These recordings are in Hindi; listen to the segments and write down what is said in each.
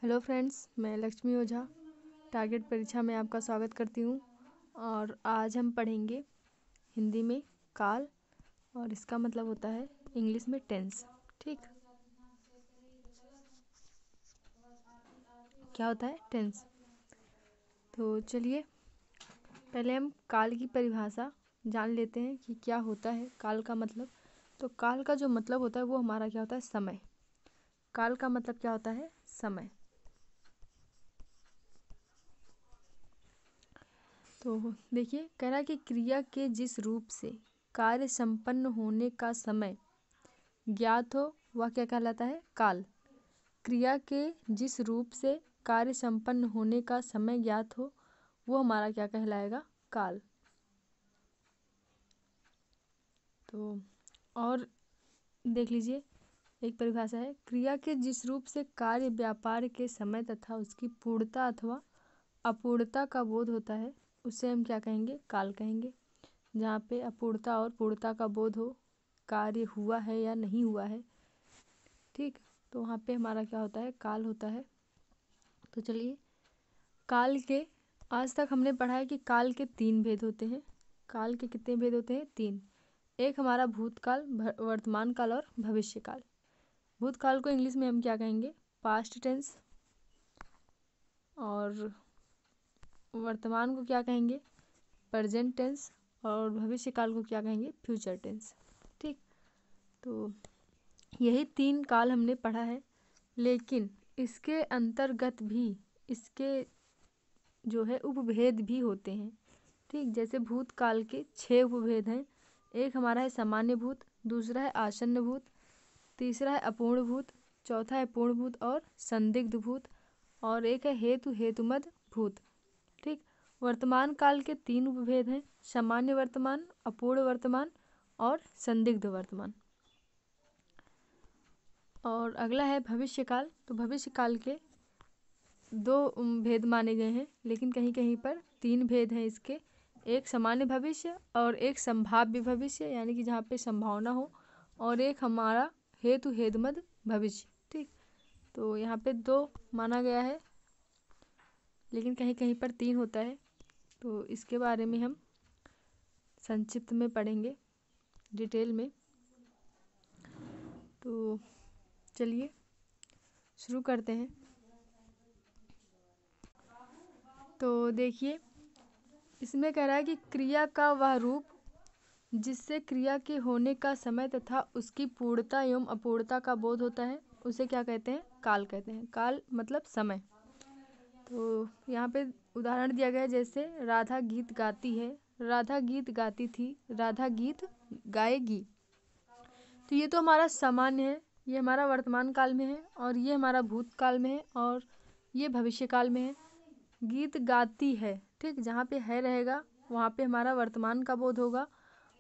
हेलो फ्रेंड्स, मैं लक्ष्मी ओझा टारगेट परीक्षा में आपका स्वागत करती हूँ। और आज हम पढ़ेंगे हिंदी में काल, और इसका मतलब होता है इंग्लिश में टेंस। ठीक, क्या होता है टेंस? तो चलिए पहले हम काल की परिभाषा जान लेते हैं कि क्या होता है काल का मतलब। तो काल का जो मतलब होता है वो हमारा क्या होता है? समय। काल का मतलब क्या होता है? समय। तो देखिए, कह रहा है कि क्रिया के जिस रूप से कार्य संपन्न होने का समय ज्ञात हो वह क्या कहलाता है? काल। क्रिया के जिस रूप से कार्य संपन्न होने का समय ज्ञात हो वो हमारा क्या कहलाएगा? काल। तो और देख लीजिए, एक परिभाषा है, क्रिया के जिस रूप से कार्य व्यापार के समय तथा उसकी पूर्णता अथवा अपूर्णता का बोध होता है उसे हम क्या कहेंगे? काल कहेंगे। जहाँ पे अपूर्णता और पूर्णता का बोध हो, कार्य हुआ है या नहीं हुआ है, ठीक, तो वहाँ पे हमारा क्या होता है? काल होता है। तो चलिए, काल के आज तक हमने पढ़ा है कि काल के 3 भेद होते हैं। काल के कितने भेद होते हैं? 3। एक हमारा भूतकाल, वर्तमान काल और भविष्य काल। भूतकाल को इंग्लिश में हम क्या कहेंगे? Past tense. और वर्तमान को क्या कहेंगे? Present tense. और भविष्य काल को क्या कहेंगे? Future tense. ठीक, तो यही 3 काल हमने पढ़ा है, लेकिन इसके अंतर्गत भी इसके जो है उपभेद भी होते हैं। ठीक, जैसे भूतकाल के 6 उपभेद हैं। एक हमारा है सामान्य भूत, दूसरा है आसन्न भूत, तीसरा है अपूर्ण भूत, चौथा है पूर्ण भूत और संदिग्ध भूत, और एक है हेतु हेतुमद भूत। ठीक, वर्तमान काल के 3 उपभेद हैं, सामान्य वर्तमान, अपूर्ण वर्तमान और संदिग्ध वर्तमान। और अगला है भविष्य काल। तो भविष्य काल के 2 भेद माने गए हैं, लेकिन कहीं कहीं पर 3 भेद हैं इसके। एक सामान्य भविष्य और एक संभाव्य भविष्य, यानी कि जहाँ पे संभावना हो, और एक हमारा हेतु हेतुमद भविष्य। ठीक, तो यहाँ पे 2 माना गया है, लेकिन कहीं कहीं पर 3 होता है। तो इसके बारे में हम संक्षिप्त में पढ़ेंगे, डिटेल में। तो चलिए शुरू करते हैं। तो देखिए, इसमें कह रहा है कि क्रिया का वह रूप जिससे क्रिया के होने का समय तथा उसकी पूर्णता एवं अपूर्णता का बोध होता है उसे क्या कहते हैं? काल कहते हैं। काल मतलब समय। तो यहाँ पे उदाहरण दिया गया है, जैसे राधा गीत गाती है, राधा गीत गाती थी, राधा गीत गाएगी। तो ये तो हमारा सामान्य है, ये हमारा वर्तमान काल में है, और ये हमारा भूतकाल में है, और ये भविष्य काल में है। गीत गाती है, ठीक, जहाँ पे है रहेगा वहाँ पे हमारा वर्तमान का बोध होगा।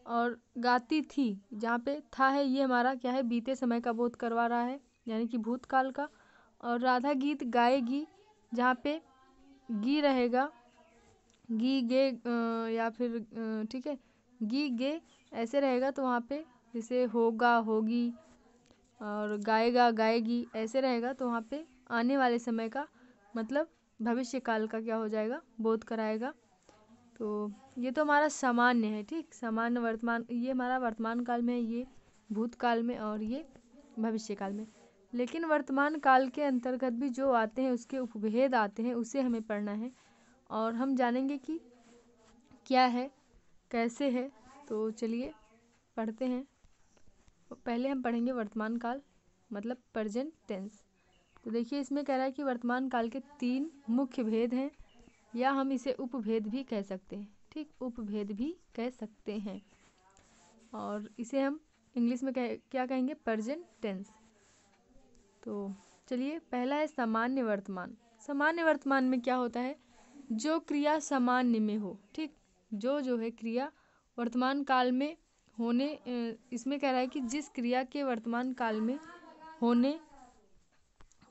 और गाती थी, जहाँ पे था है, ये हमारा क्या है? बीते समय का बोध करवा रहा है, यानी कि भूतकाल का। और राधा गीत गाएगी, जहाँ पे गी रहेगा, गी गे या फिर ठीक है, गी गे ऐसे रहेगा, तो वहाँ पे जैसे होगा होगी, और गाएगा गाएगी ऐसे रहेगा, तो वहाँ पे आने वाले समय का मतलब भविष्य काल का क्या हो जाएगा? बोध कराएगा। तो ये तो हमारा सामान्य है। ठीक, सामान्य वर्तमान, ये हमारा वर्तमान काल में है, ये भूतकाल में, और ये भविष्य काल में। लेकिन वर्तमान काल के अंतर्गत भी जो आते हैं उसके उपभेद आते हैं, उसे हमें पढ़ना है, और हम जानेंगे कि क्या है, कैसे है। तो चलिए पढ़ते हैं। पहले हम पढ़ेंगे वर्तमान काल, मतलब प्रेजेंट टेंस। तो देखिए, इसमें कह रहा है कि वर्तमान काल के 3 मुख्य भेद हैं, या हम इसे उपभेद भी कह सकते हैं। ठीक, उपभेद भी कह सकते हैं, और इसे हम इंग्लिश में क्या कहेंगे? Present tense. तो चलिए, पहला है सामान्य वर्तमान। सामान्य वर्तमान में क्या होता है? जो क्रिया सामान्य में हो, ठीक, जो है क्रिया वर्तमान काल में होने, इसमें कह रहा है कि जिस क्रिया के वर्तमान काल में होने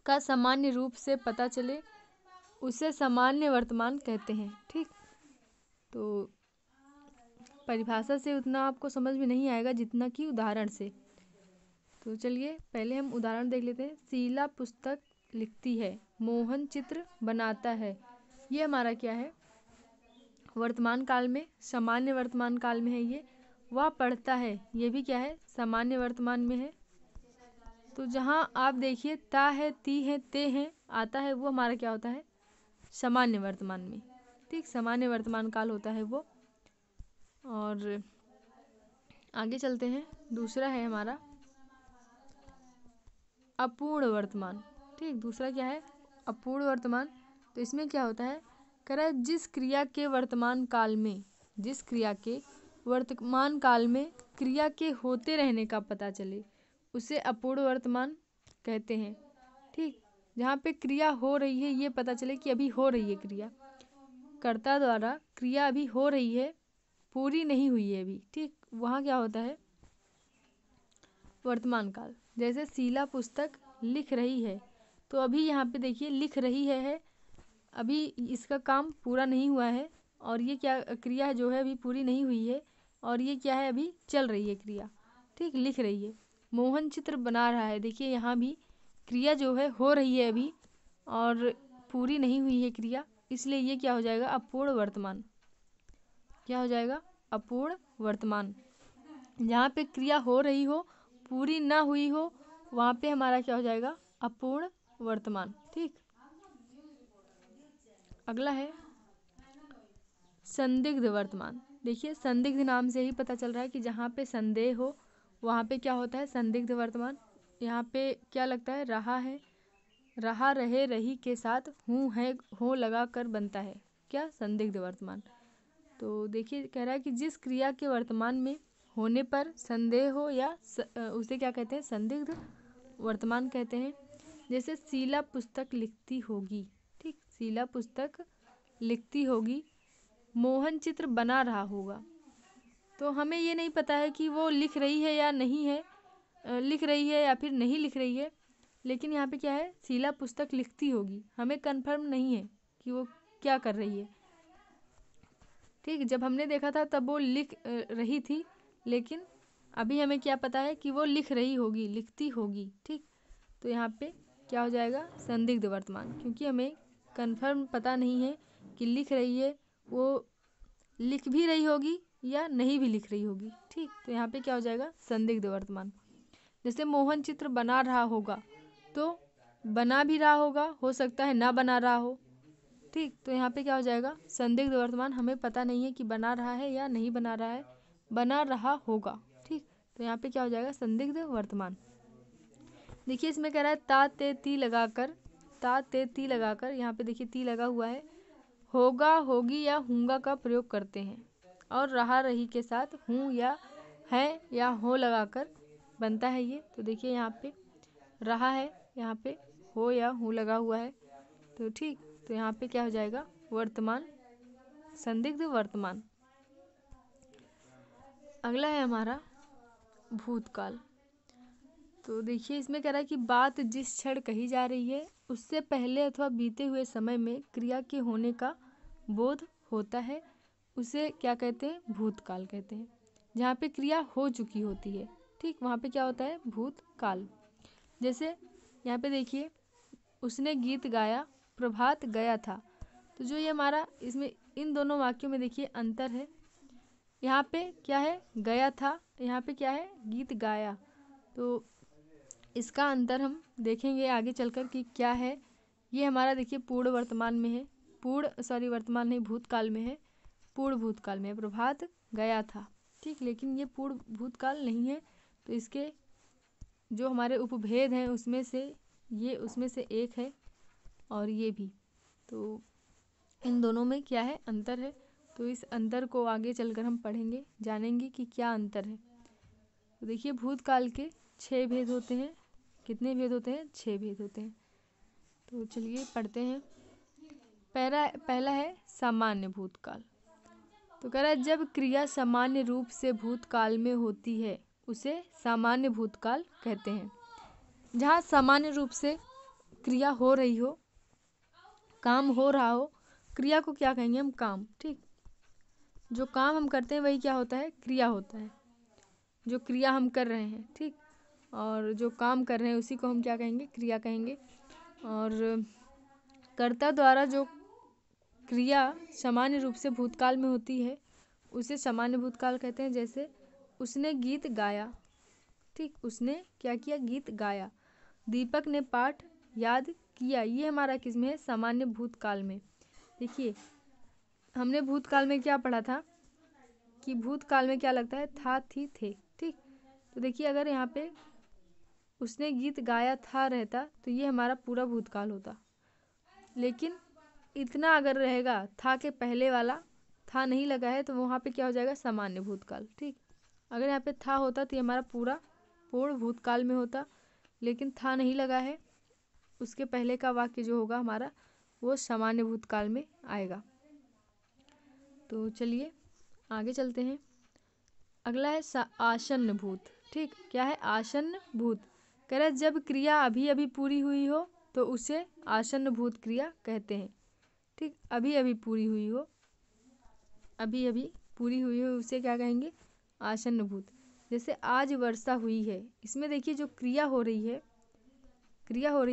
का सामान्य रूप से पता चले उसे सामान्य वर्तमान कहते हैं। ठीक, तो परिभाषा से उतना आपको समझ में नहीं आएगा जितना कि उदाहरण से। तो चलिए पहले हम उदाहरण देख लेते हैं। शीला पुस्तक लिखती है, मोहन चित्र बनाता है, ये हमारा क्या है, वर्तमान काल में, सामान्य वर्तमान काल में है ये। वह पढ़ता है, ये भी क्या है, सामान्य वर्तमान में है। तो जहाँ आप देखिए ता है, ती है, ते हैं आता है, वो हमारा क्या होता है, सामान्य वर्तमान में। ठीक, सामान्य वर्तमान काल होता है वो। और आगे चलते हैं, दूसरा है हमारा अपूर्ण वर्तमान। ठीक, दूसरा क्या है, अपूर्ण वर्तमान। तो इसमें क्या होता है, कह रहा है जिस क्रिया के वर्तमान काल में, जिस क्रिया के वर्तमान काल में क्रिया के होते रहने का पता चले उसे अपूर्ण वर्तमान कहते हैं। ठीक, जहाँ पे क्रिया हो रही है ये पता चले कि अभी हो रही है क्रिया, कर्ता द्वारा क्रिया अभी हो रही है, पूरी नहीं हुई है अभी। ठीक, वहाँ क्या होता है, वर्तमान काल। जैसे शीला पुस्तक लिख रही है, तो अभी यहाँ पे देखिए लिख रही है, अभी इसका काम पूरा नहीं हुआ है, और ये क्या क्रिया जो है अभी पूरी नहीं हुई है, और ये क्या है, अभी चल रही है क्रिया। ठीक, लिख रही है। मोहन चित्र बना रहा है, देखिए यहाँ भी क्रिया जो है हो रही है अभी, और पूरी नहीं हुई है क्रिया, इसलिए ये क्या हो जाएगा, अपूर्ण वर्तमान। क्या हो जाएगा, अपूर्ण वर्तमान। जहाँ पे क्रिया हो रही हो, पूरी ना हुई हो, वहाँ पे हमारा क्या हो जाएगा, अपूर्ण वर्तमान। ठीक, अगला है संदिग्ध वर्तमान। देखिए संदिग्ध नाम से ही पता चल रहा है कि जहाँ पे संदेह हो वहाँ पे क्या होता है, संदिग्ध वर्तमान। यहाँ पे क्या लगता है, रहा है, रहा, रहे, रही के साथ हूँ है हो लगा कर बनता है क्या, संदिग्ध वर्तमान। तो देखिए कह रहा है कि जिस क्रिया के वर्तमान में होने पर संदेह हो या उसे क्या कहते हैं, संदिग्ध वर्तमान कहते हैं। जैसे शीला पुस्तक लिखती होगी। ठीक, शीला पुस्तक लिखती होगी, मोहन चित्र बना रहा होगा। तो हमें ये नहीं पता है कि वो लिख रही है या नहीं है, लिख रही है या फिर नहीं लिख रही है, लेकिन यहाँ पे क्या है, शीला पुस्तक लिखती होगी, हमें कंफर्म नहीं है कि वो क्या कर रही है। ठीक, जब हमने देखा था तब वो लिख रही थी, लेकिन अभी हमें क्या पता है कि वो लिख रही होगी, लिखती होगी। ठीक, तो यहाँ पे क्या हो जाएगा, संदिग्ध वर्तमान, क्योंकि हमें कंफर्म पता नहीं है कि लिख रही है, वो लिख भी रही होगी या नहीं भी लिख रही होगी। ठीक, तो यहाँ पे क्या हो जाएगा, संदिग्ध वर्तमान। जैसे मोहन चित्र बना रहा होगा, तो बना भी रहा होगा, हो सकता है ना बना रहा हो। ठीक, तो यहाँ पे क्या हो जाएगा, संदिग्ध वर्तमान, हमें पता नहीं है कि बना रहा है या नहीं बना रहा है, बना रहा होगा। ठीक, तो यहाँ पे क्या हो जाएगा, संदिग्ध वर्तमान। देखिए इसमें कह रहा है ता ते ती लगाकर, ता ते ती लगाकर, यहाँ पे देखिए ती लगा हुआ है, होगा, होगी या होंगा का प्रयोग करते हैं, और रहा, रही के साथ हूँ या है या हो लगाकर बनता है ये। तो देखिए यहाँ पे रहा है, यहाँ पे हो या हूँ लगा हुआ है। तो ठीक, तो यहाँ पे क्या हो जाएगा, वर्तमान, संदिग्ध वर्तमान। अगला है हमारा भूतकाल। तो देखिए इसमें कह रहा है कि बात जिस क्षण कही जा रही है उससे पहले अथवा बीते हुए समय में क्रिया के होने का बोध होता है, उसे क्या कहते हैं, भूतकाल कहते हैं। जहाँ पे क्रिया हो चुकी होती है, ठीक, वहाँ पे क्या होता है, भूतकाल। जैसे यहाँ पे देखिए उसने गीत गाया, प्रभात गया था। तो जो ये हमारा इसमें इन दोनों वाक्यों में देखिए अंतर है। यहाँ पे क्या है, गया था, यहाँ पे क्या है, गीत गाया। तो इसका अंतर हम देखेंगे आगे चलकर कि क्या है। ये हमारा देखिए पूर्ण वर्तमान में है, वर्तमान नहीं, भूतकाल में है, पूर्ण भूतकाल में, प्रभात गया था। ठीक, लेकिन ये पूर्ण भूतकाल नहीं है। तो इसके जो हमारे उपभेद हैं उसमें से ये उसमें से एक है, और ये भी। तो इन दोनों में क्या है, अंतर है। तो इस अंतर को आगे चलकर हम पढ़ेंगे, जानेंगे कि क्या अंतर है। तो देखिए भूतकाल के 6 भेद होते हैं। कितने भेद होते हैं, 6 भेद होते हैं। तो चलिए पढ़ते हैं। पहला है सामान्य भूतकाल। तो कह रहा है जब क्रिया सामान्य रूप से भूतकाल में होती है उसे सामान्य भूतकाल कहते हैं। जहाँ सामान्य रूप से क्रिया हो रही हो, काम हो रहा हो, क्रिया को क्या कहेंगे हम, काम। ठीक, जो काम हम करते हैं वही क्या होता है, क्रिया होता है, जो क्रिया हम कर रहे हैं। ठीक, और जो काम कर रहे हैं उसी को हम क्या कहेंगे, क्रिया कहेंगे। और कर्ता द्वारा जो क्रिया सामान्य रूप से भूतकाल में होती है उसे सामान्य भूतकाल कहते हैं। जैसे उसने गीत गाया, ठीक, उसने क्या किया, गीत गाया। दीपक ने पाठ याद किया, ये हमारा किस में है, सामान्य भूतकाल में। देखिए हमने भूतकाल में क्या पढ़ा था कि भूतकाल में क्या लगता है, था, थी, थे, ठीक। तो देखिए अगर यहाँ पे उसने गीत गाया था रहता तो ये हमारा पूरा भूतकाल होता, लेकिन इतना अगर रहेगा था के पहले वाला था नहीं लगा है तो वहाँ पे क्या हो जाएगा, सामान्य भूतकाल, ठीक। अगर यहाँ पे था होता तो ये हमारा पूर्ण भूतकाल में होता, लेकिन था नहीं लगा है, उसके पहले का वाक्य जो होगा हमारा वो सामान्य भूतकाल में आएगा। तो चलिए आगे चलते हैं। अगला है आसन्न भूत, ठीक। क्या है, आसन्न भूत। कह रहा है जब क्रिया अभी अभी पूरी हुई हो तो उसे आसन्न भूत क्रिया कहते हैं, ठीक। अभी अभी पूरी हुई हो, अभी अभी पूरी हुई हो उसे क्या कहेंगे, आसन्न भूत। जैसे आज वर्षा हुई है, इसमें देखिए जो क्रिया हो रही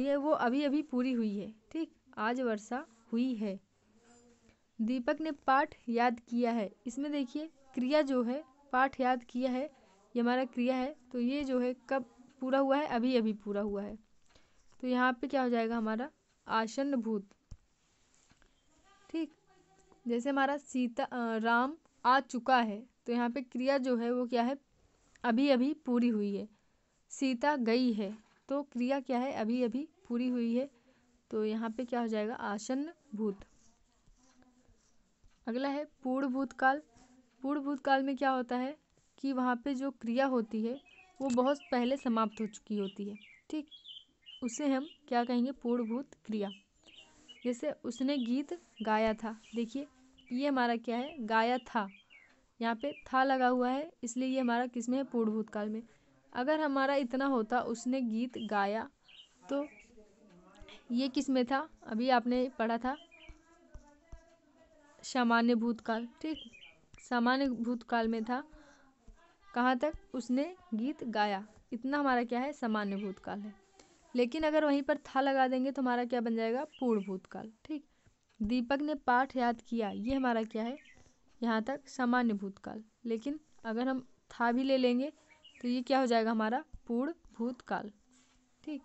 है वो अभी अभी पूरी हुई है, ठीक। आज वर्षा हुई है। दीपक ने पाठ याद किया है, इसमें देखिए क्रिया जो है पाठ याद किया है ये हमारा क्रिया है, तो ये जो है कब पूरा हुआ है, अभी अभी पूरा हुआ है। तो यहाँ पे क्या हो जाएगा हमारा आसन्न भूत, ठीक। जैसे हमारा राम आ चुका है, तो यहाँ पे क्रिया जो है वो क्या है, अभी अभी पूरी हुई है। सीता गई है, तो क्रिया क्या है, अभी अभी पूरी हुई है, तो यहाँ पे क्या हो जाएगा, आसन्न भूत। अगला है पूर्ण भूतकाल। पूर्ण भूतकाल में क्या होता है कि वहाँ पे जो क्रिया होती है वो बहुत पहले समाप्त हो चुकी होती है, ठीक। उसे हम क्या कहेंगे, पूर्णभूत क्रिया। जैसे उसने गीत गाया था, देखिए ये हमारा क्या है, गाया था, यहाँ पे था लगा हुआ है इसलिए ये हमारा किस में है, पूर्ण भूतकाल में। अगर हमारा इतना होता उसने गीत गाया तो ये किस में था, अभी आपने पढ़ा था सामान्य भूतकाल, ठीक। सामान्य भूतकाल में था, कहाँ तक, उसने गीत गाया, इतना हमारा क्या है, सामान्य भूतकाल है। लेकिन अगर वहीं पर था लगा देंगे तो हमारा क्या बन जाएगा, पूर्ण भूतकाल, ठीक। दीपक ने पाठ याद किया, ये हमारा क्या है, यहाँ तक सामान्य भूतकाल। लेकिन अगर हम था भी ले लेंगे तो ये क्या हो जाएगा, हमारा पूर्ण भूतकाल, ठीक।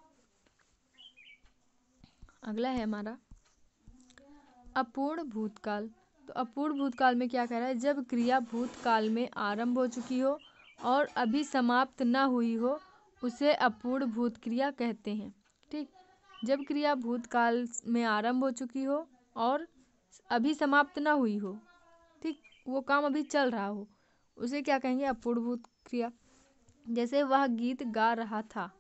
अगला है हमारा अपूर्ण भूतकाल। तो अपूर्ण भूतकाल में क्या कह रहा है, जब क्रिया भूतकाल में आरंभ हो चुकी हो और अभी समाप्त ना हुई हो उसे अपूर्ण भूत क्रिया कहते हैं, ठीक। जब क्रिया भूतकाल में आरंभ हो चुकी हो और अभी समाप्त ना हुई हो, ठीक, वो काम अभी चल रहा हो, उसे क्या कहेंगे, अपूर्ण भूत क्रिया। जैसे वह गीत गा रहा था,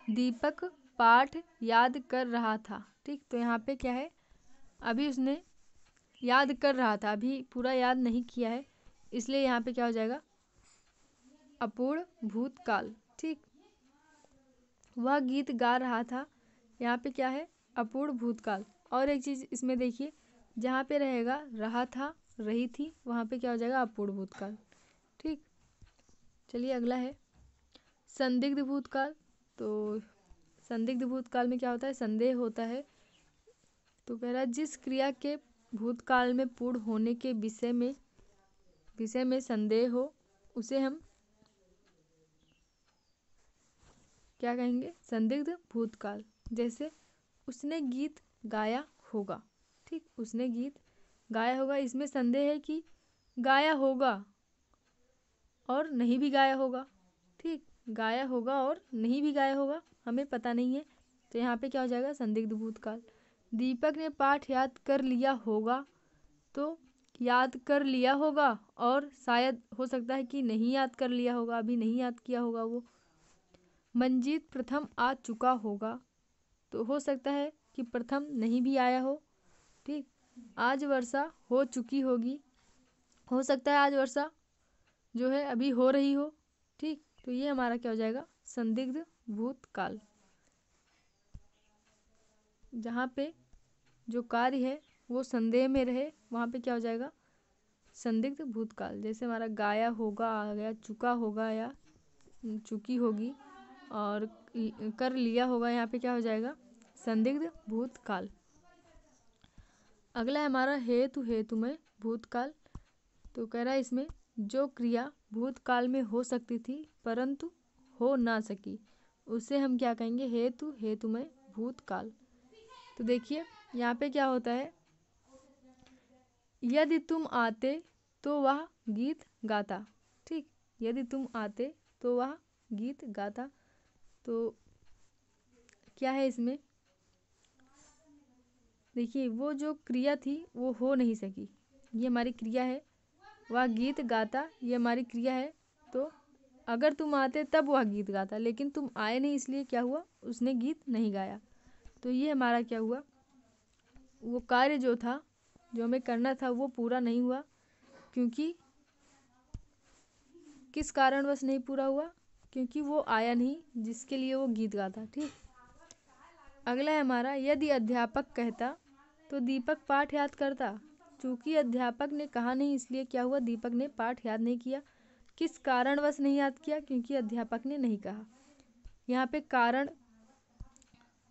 दीपक पाठ याद कर रहा था, ठीक। तो यहाँ पे क्या है, अभी उसने याद कर रहा था, अभी पूरा याद नहीं किया है, इसलिए यहाँ पे क्या हो जाएगा, अपूर्ण भूतकाल, ठीक। वह गीत गा रहा था, यहाँ पे क्या है, अपूर्ण भूतकाल। और एक चीज़ इसमें देखिए, जहाँ पे रहेगा रहा था, रही थी, वहाँ पे क्या हो जाएगा, अपूर्ण भूतकाल, ठीक। चलिए अगला है संदिग्ध भूतकाल। तो संदिग्ध भूतकाल में क्या होता है, संदेह होता है। तो कह रहा है जिस क्रिया के भूतकाल में पूर्ण होने के विषय में संदेह हो उसे हम क्या कहेंगे, संदिग्ध भूतकाल। जैसे उसने गीत गाया होगा, ठीक, उसने गीत गाया होगा, इसमें संदेह है कि गाया होगा और नहीं भी गाया होगा, ठीक। गाया होगा और नहीं भी गाया होगा, हमें पता नहीं है, तो यहाँ पे क्या हो जाएगा, संदिग्ध भूतकाल। दीपक ने पाठ याद कर लिया होगा, तो याद कर लिया होगा और शायद हो सकता है कि नहीं याद कर लिया होगा, अभी नहीं याद किया होगा वो। मंजीत प्रथम आ चुका होगा, तो हो सकता है कि प्रथम नहीं भी आया हो, ठीक। आज वर्षा हो चुकी होगी, हो सकता है आज वर्षा जो है अभी हो रही हो, ठीक। तो ये हमारा क्या हो जाएगा, संदिग्ध भूतकाल। जहाँ पे जो कार्य है वो संदेह में रहे वहाँ पे क्या हो जाएगा, संदिग्ध भूतकाल। जैसे हमारा गाया होगा आ गया, चुका होगा या चुकी होगी, और कर लिया होगा, यहाँ पे क्या हो जाएगा, संदिग्ध भूतकाल। अगला है हमारा हेतु में भूतकाल। तो कह रहा है इसमें जो क्रिया भूतकाल में हो सकती थी परंतु हो ना सकी उसे हम क्या कहेंगे, हेतु में भूतकाल। तो देखिए यहाँ पे क्या होता है, यदि तुम आते तो वह गीत गाता। ठीक, यदि तुम आते तो वह गीत गाता। तो क्या है इसमें, देखिए वो जो क्रिया थी वो हो नहीं सकी, ये हमारी क्रिया है। वह गीत गाता ये हमारी क्रिया है। तो अगर तुम आते तब वह गीत गाता, लेकिन तुम आए नहीं इसलिए क्या हुआ, उसने गीत नहीं गाया। तो ये हमारा क्या हुआ, वो कार्य जो था, जो हमें करना था वो पूरा नहीं हुआ। क्योंकि किस कारणवश नहीं पूरा हुआ, क्योंकि वो आया नहीं जिसके लिए वो गीत गाता। ठीक, अगला है हमारा, यदि अध्यापक कहता तो दीपक पाठ याद करता। चूंकि अध्यापक ने कहा नहीं इसलिए क्या हुआ, दीपक ने पाठ याद नहीं किया। किस कारणवश नहीं याद किया, क्योंकि अध्यापक ने नहीं कहा। यहाँ पे कारण,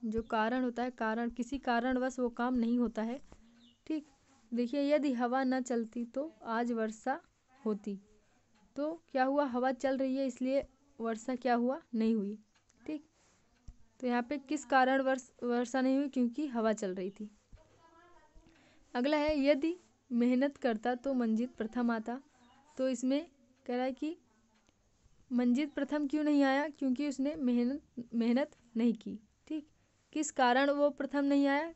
जो कारण होता है, कारण किसी कारणवश वो काम नहीं होता है। ठीक, देखिए यदि हवा न चलती तो आज वर्षा होती। तो क्या हुआ, हवा चल रही है इसलिए वर्षा क्या हुआ, नहीं हुई। ठीक, तो यहाँ पे किस कारण वर्षा नहीं हुई, क्योंकि हवा चल रही थी। अगला है, यदि मेहनत करता तो मंजीत प्रथम आता। तो इसमें कह रहा है कि मंजीत प्रथम क्यों नहीं आया, क्योंकि उसने मेहनत नहीं की। ठीक, किस कारण वो प्रथम नहीं आया,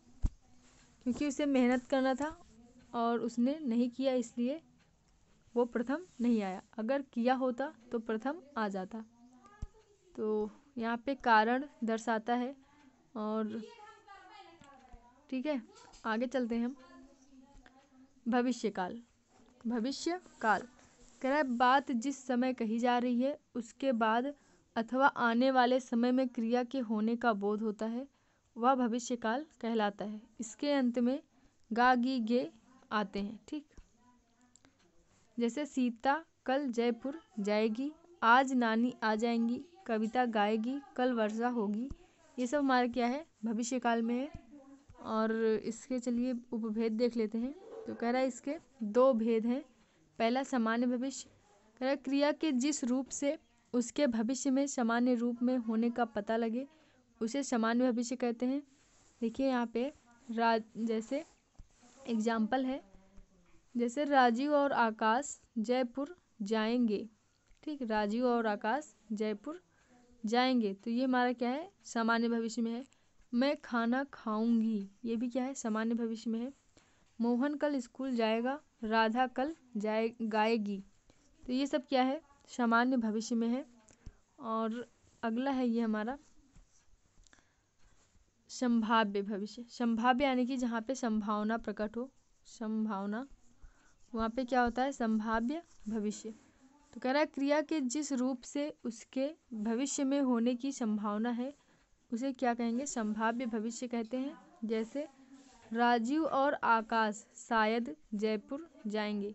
क्योंकि उसे मेहनत करना था और उसने नहीं किया इसलिए वो प्रथम नहीं आया। अगर किया होता तो प्रथम आ जाता। तो यहाँ पे कारण दर्शाता है। और ठीक है, आगे चलते हैं हम। भविष्यकाल, भविष्यकाल कह रहा है बात जिस समय कही जा रही है उसके बाद अथवा आने वाले समय में क्रिया के होने का बोध होता है, वह भविष्यकाल कहलाता है। इसके अंत में गा गी गे आते हैं। ठीक, जैसे सीता कल जयपुर जाएगी, आज नानी आ जाएंगी, कविता गाएगी, कल वर्षा होगी। ये सब हमारे क्या है, भविष्यकाल में है। और इसके चलिए उपभेद देख लेते हैं। तो कह रहा है इसके दो भेद हैं। पहला सामान्य भविष्य, कह रहा है क्रिया के जिस रूप से उसके भविष्य में सामान्य रूप में होने का पता लगे उसे सामान्य भविष्य कहते हैं। देखिए यहाँ पे जैसे एग्जाम्पल है, जैसे राजीव और आकाश जयपुर जाएंगे। ठीक, राजीव और आकाश जयपुर जाएंगे। तो ये हमारा क्या है, सामान्य भविष्य में है। मैं खाना खाऊंगी, ये भी क्या है, सामान्य भविष्य में है। मोहन कल स्कूल जाएगा, राधा कल गाएगी। तो ये सब क्या है, सामान्य भविष्य में है। और अगला है ये हमारा संभाव्य भविष्य। संभाव्य यानी कि जहाँ पे संभावना प्रकट हो, संभावना, वहाँ पे क्या होता है, संभाव्य भविष्य। तो कह रहा है क्रिया के जिस रूप से उसके भविष्य में होने की संभावना है उसे क्या कहेंगे, संभाव्य भविष्य कहते हैं। जैसे राजीव और आकाश शायद जयपुर जाएंगे।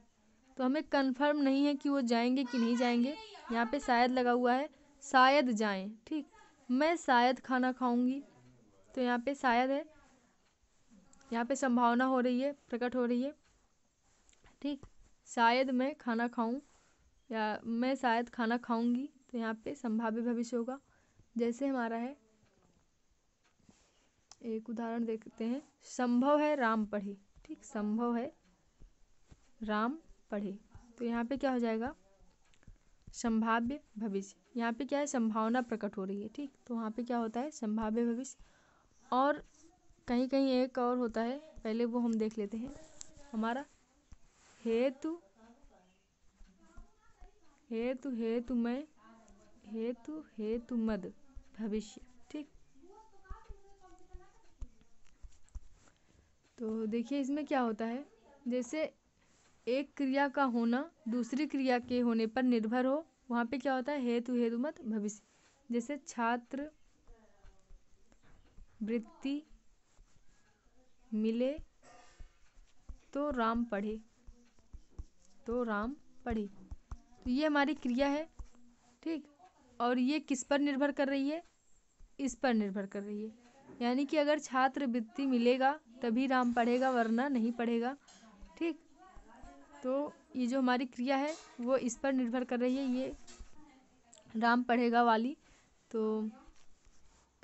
तो हमें कंफर्म नहीं है कि वो जाएंगे कि नहीं जाएंगे, यहाँ पे शायद लगा हुआ है, शायद जाएं। ठीक, मैं शायद खाना खाऊंगी, तो यहाँ पे शायद है, यहाँ पे संभावना हो रही है, प्रकट हो रही है। ठीक, शायद मैं खाना खाऊं या मैं शायद खाना खाऊंगी, तो यहाँ पे संभाव्य भविष्य होगा। जैसे हमारा है, एक उदाहरण देखते हैं, संभव है राम पढ़े। ठीक, संभव है राम पढ़े। तो यहाँ पे क्या हो जाएगा, संभाव्य भविष्य। यहाँ पे क्या है, संभावना प्रकट हो रही है। ठीक, तो वहाँ पे क्या होता है, संभाव्य भविष्य। और कहीं कहीं एक और होता है, पहले वो हम देख लेते हैं। हमारा हेतु हेतु हेतु में हेतु मद भविष्य। ठीक, तो देखिए इसमें क्या होता है, जैसे एक क्रिया का होना दूसरी क्रिया के होने पर निर्भर हो, वहाँ पे क्या होता है, हेतु मत भविष्य। जैसे छात्र वृत्ति मिले तो राम पढ़े, तो राम पढ़े। तो ये हमारी क्रिया है। ठीक, और ये किस पर निर्भर कर रही है, इस पर निर्भर कर रही है। यानी कि अगर छात्र वृत्ति मिलेगा तभी राम पढ़ेगा, वरना नहीं पढ़ेगा। ठीक, तो ये जो हमारी क्रिया है वो इस पर निर्भर कर रही है, ये राम पढ़ेगा वाली। तो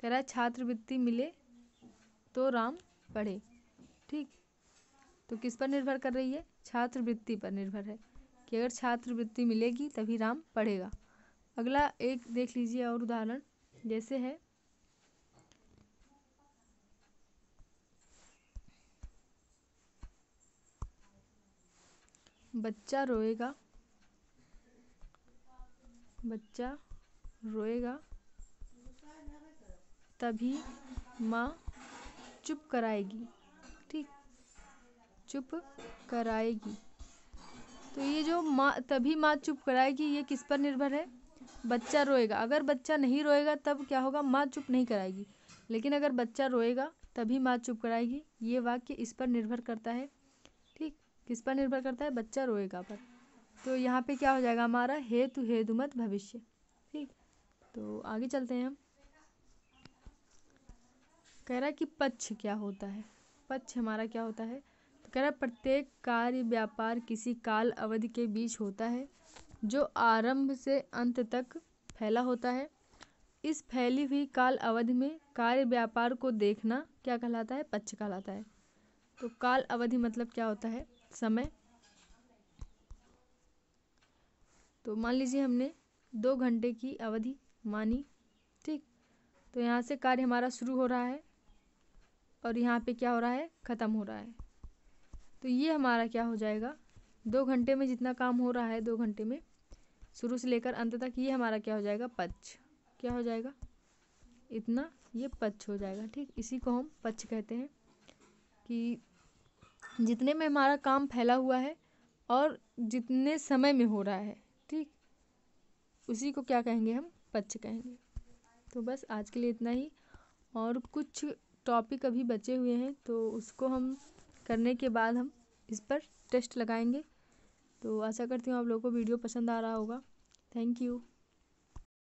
कह रहा है छात्रवृत्ति मिले तो राम पढ़े। ठीक, तो किस पर निर्भर कर रही है? छात्रवृत्ति पर निर्भर है कि अगर छात्रवृत्ति मिलेगी तभी राम पढ़ेगा। अगला एक देख लीजिए और उदाहरण, जैसे है बच्चा रोएगा, बच्चा रोएगा तभी माँ चुप कराएगी। ठीक, चुप कराएगी। तो ये जो माँ, तभी माँ चुप कराएगी, ये किस पर निर्भर है? बच्चा रोएगा। अगर बच्चा नहीं रोएगा तब क्या होगा? माँ चुप नहीं कराएगी। लेकिन अगर बच्चा रोएगा तभी माँ चुप कराएगी, ये वाक्य इस पर निर्भर करता है। ठीक, किस पर निर्भर करता है? बच्चा रोएगा पर। तो यहाँ पे क्या हो जाएगा हमारा? हेतु हेतुमत भविष्य। ठीक, तो आगे चलते हैं हम। कह रहा है कि पक्ष क्या होता है? पक्ष हमारा क्या होता है? तो कह रहा है प्रत्येक कार्य व्यापार किसी काल अवधि के बीच होता है जो आरंभ से अंत तक फैला होता है। इस फैली हुई काल अवधि में कार्य व्यापार को देखना क्या कहलाता है? पक्ष कहलाता है। तो काल अवधि मतलब क्या होता है? समय। तो मान लीजिए हमने 2 घंटे की अवधि मानी। ठीक, तो यहाँ से कार्य हमारा शुरू हो रहा है और यहाँ पे क्या हो रहा है? ख़त्म हो रहा है। तो ये हमारा क्या हो जाएगा? 2 घंटे में जितना काम हो रहा है, 2 घंटे में शुरू से लेकर अंत तक, ये हमारा क्या हो जाएगा? पक्ष। क्या हो जाएगा? इतना, ये पक्ष हो जाएगा। ठीक, इसी को हम पक्ष कहते हैं कि जितने में हमारा काम फैला हुआ है और जितने समय में हो रहा है, ठीक, उसी को क्या कहेंगे? हम पक्ष कहेंगे। तो बस आज के लिए इतना ही, और कुछ टॉपिक अभी बचे हुए हैं तो उसको हम करने के बाद हम इस पर टेस्ट लगाएंगे। तो आशा करती हूँ आप लोगों को वीडियो पसंद आ रहा होगा। Thank you.